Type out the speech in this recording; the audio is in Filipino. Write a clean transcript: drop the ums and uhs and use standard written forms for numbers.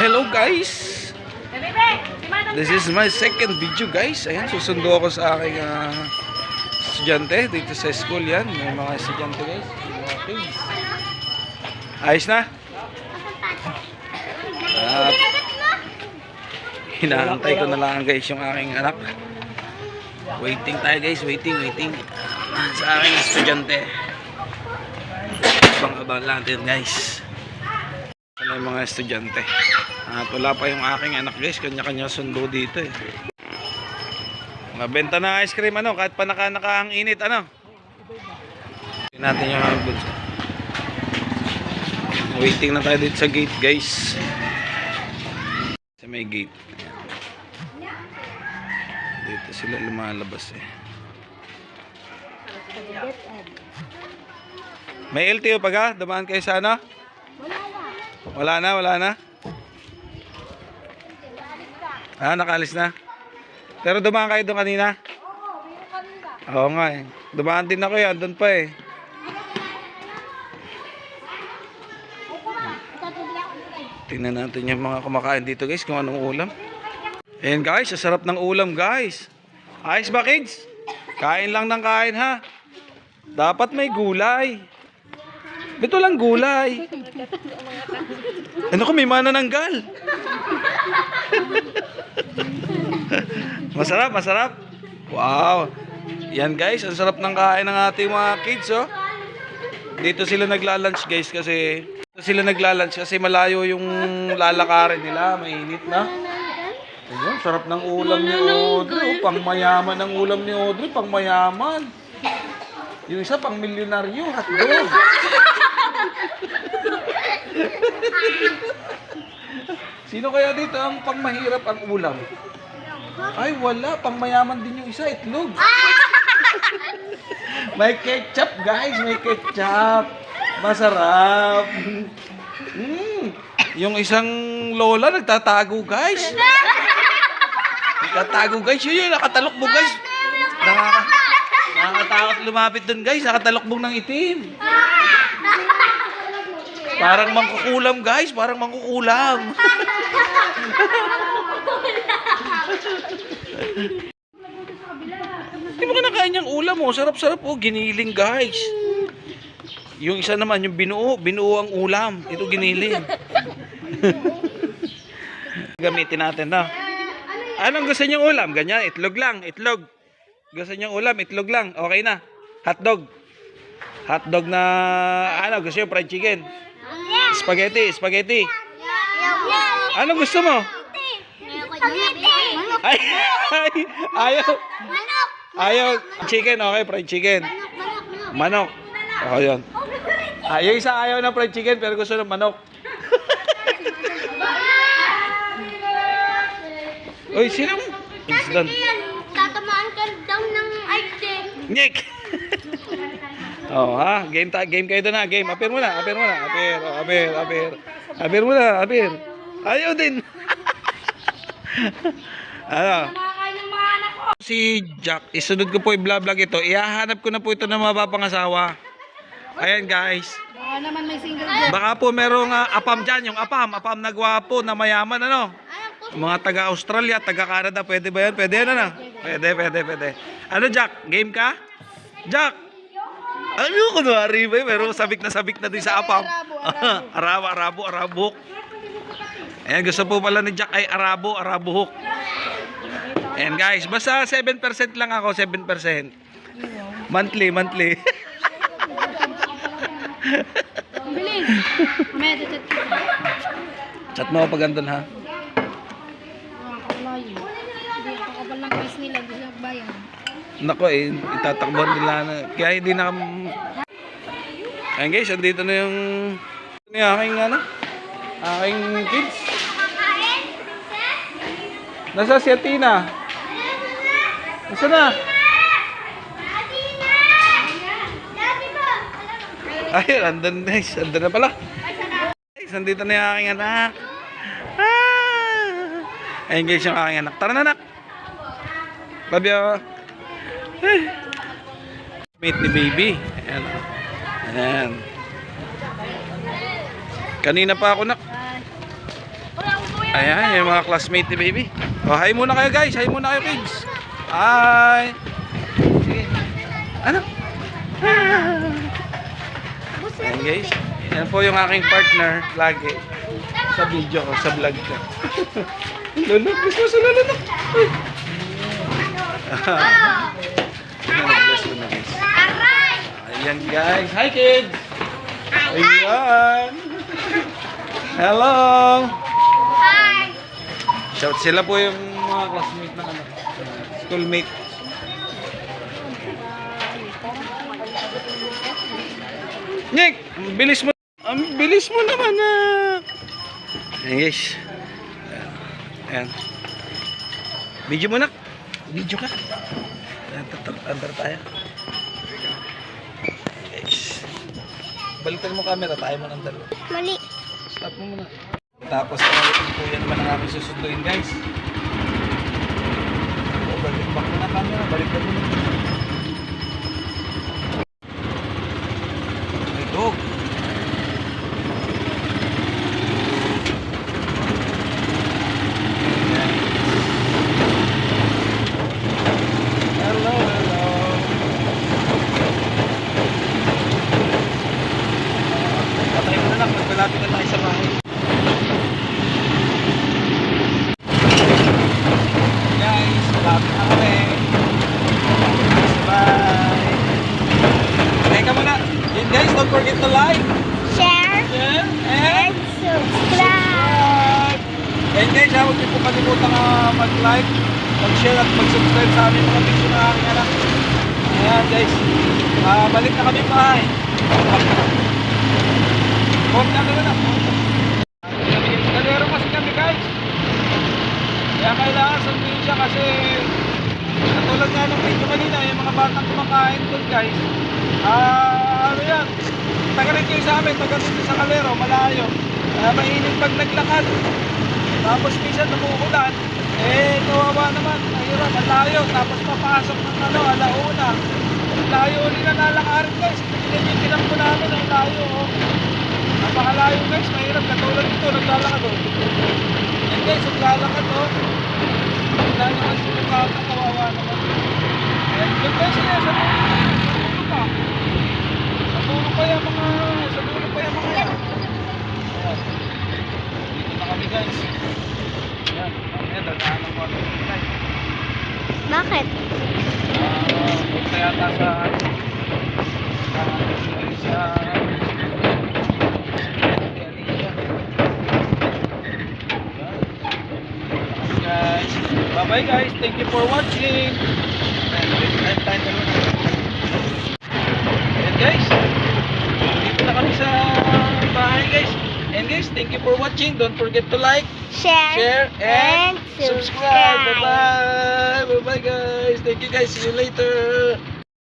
Hello guys! This is my second video guys. Ayan, susundo ako sa aking estudyante dito sa school yan. May mga estudyante guys. Mga kids. Ayos na? At hinaantay ko na lang guys yung aking anak. Waiting tayo guys. Waiting. Sa aking estudyante. Abang-abang natin guys. Ano yung mga estudyante. At wala pa yung aking anak guys. Kanya-kanya sundo dito eh. Mabenta na ice cream ano. Kahit pa naka ang init ano. Tingnan natin yung goods. Waiting na tayo dito sa gate guys. Sa may gate. Dito sila lumalabas eh. May LTO pa ka? Dumaan kayo sa ano? Wala na. Ah, nakalis na. Pero dumaan kayo doon kanina? Oo nga eh. Dumaan din ako eh. Andun pa eh. Tingnan natin yung mga kumakain dito guys kung anong ulam. Ayan guys, sasarap ng ulam guys. Ayos ba kids? Kain lang ng kain ha. Dapat may gulay. Ito lang gulay. Ano ko may manananggal. Masarap. Wow. Yan guys, ang sarap ng kain ng ating mga kids oh. Dito sila nagla-lunch guys kasi malayo yung lalakarin nila, mainit na. Ayun, sarap ng ulam ni Audrey. Pangmayaman ang ulam ni Audrey, pangmayaman. Yung isa pang milyonaryo, hotdog. Sino kaya dito ang pangmahirap ang ulam? Ay wala, pangmayaman din yung isa, itlog. May ketchup guys, may ketchup. Masarap. Yung isang lola nagtatago guys. Yun, nakatalokbog guys. Nakakatakot lumapit dun guys, nakatalokbog ng itim. Parang mangkukulam guys, Hindi mo kinakain yung ulam mo, sarap-sarap oh, giniling guys. Yung isa naman, yung binuo ang ulam. Ito giniling. Gamitin natin na. Anong gusto niyong ulam? Ganyan, itlog lang, itlog. Gusto niyong ulam, itlog lang. Okay na. Hotdog. Hotdog na, ano, gusto niyo fried chicken? Spaghetti. Anong gusto mo? Ayaw. Chicken, okay, fried chicken. Manok. Oh, yun. Yung isa ayaw ng fried chicken pero gusto ng manok. Uy, sino? Tatamaan ka daw ng ice. Nick! Oh, ha? Game kayo doon ha. Game. Apir muna. Apir muna. Ayaw din. Ano? Si Jack, isunod ko po i-vlog ito. Ihahanap ko na po ito ng mapapangasawa. Ayan guys. Baka naman may single dyan. Baka po merong apam dyan. Yung apam na gwapo, na mayaman ano. Mga taga-Australia, taga-Canada, pwede ba yan? Pwede yan ano? Pwede. Ano Jack? Game ka? Jack! Ano kunwari ba? Pero sabik na din sa apam. Arabo. Ayan, gusto po pala ni Jack ay Arabo hook. Ayan guys, basta 7% lang ako, 7%. Monthly. Bilis. Mamaya chat kita. Chat mo pag andun ha. Hindi ako kapal ng price nila, hindi lang bayan. Nako eh, itatakbuhan nila na. Kaya hindi na Ayan guys, andito na yung aking kids. Nasa si Athena? Nasa na? Ayun, andun na pala. Guys, andito na yung aking anak. Ayun guys, yung aking anak. Tara na anak. Love you. Mate ni baby. Ayan. Kanina pa ako nak. Ayan, yung mga classmate ni baby. Oh, hi muna kayo guys. Hi muna kayo kids. Hi. Sige. Ano? Ayan guys. Yan po yung aking partner lagi sa video ko, sa vlog ko. Lulog, gusto mo sa lulog. Ayan guys. Hi kids. Ayan. Hello. Shout sila po yung mga classmate ng ano, schoolmate. Nick, ang bilis mo naman na. Ayan guys. Ayan. Video mo na. Video ka. Ayan, andar tayo. Guys. Balikan mo camera, tayo mo andar. Mali. Stop mo muna. Tapos po yan naman ang aking susunduin guys. Balik back mo na camera, balikan mo na. May dog. Hello, hello. Patay mo na lang, magbalapit na tayo sa bahay. Guys, malapit na kami. Bye! Teka muna. Yun guys, don't forget to like, Share share, and subscribe. And guys, huwag niyo po kalimutan mag-like, mag-share at mag-subscribe sa aming mga video na aking anak. Ayan guys, balik na kami bahay. Huwag na naman ako. Galero kasi kami guys. Kaya kailangan sundin siya kasi katulad nga ng video kanina, yung mga batang kumakain doon guys. Ano yan? Taga rin kayo sa amin, taga dito sa Calero, malayo. Mainit pag naglakad. Tapos minsan numuulan. Kawawa naman, mahirap, ang layo. Tapos papasok ng alauna. Layo ulit na nalakarin guys. Tinitinan po namin ang layo. Oh. Napakalayo guys, mahirap. Katulad dito, naglalakad oh. Yan guys, naglalakad oh. Wala naman sila bata, kawawa naman. Ayan, yun guys, sa dulo pa. Sa dulo pa yung mga yan. Ayan. Dito na kami guys. Ayan, dadaanan mo ako guys. Bakit? Punta yata sa guys. Bye bye guys. Thank you for watching. And guys, dito na kami sa bahay guys. And guys, thank you for watching. Don't forget to like, share, and subscribe. Bye bye. Bye bye guys. Thank you guys. See you later.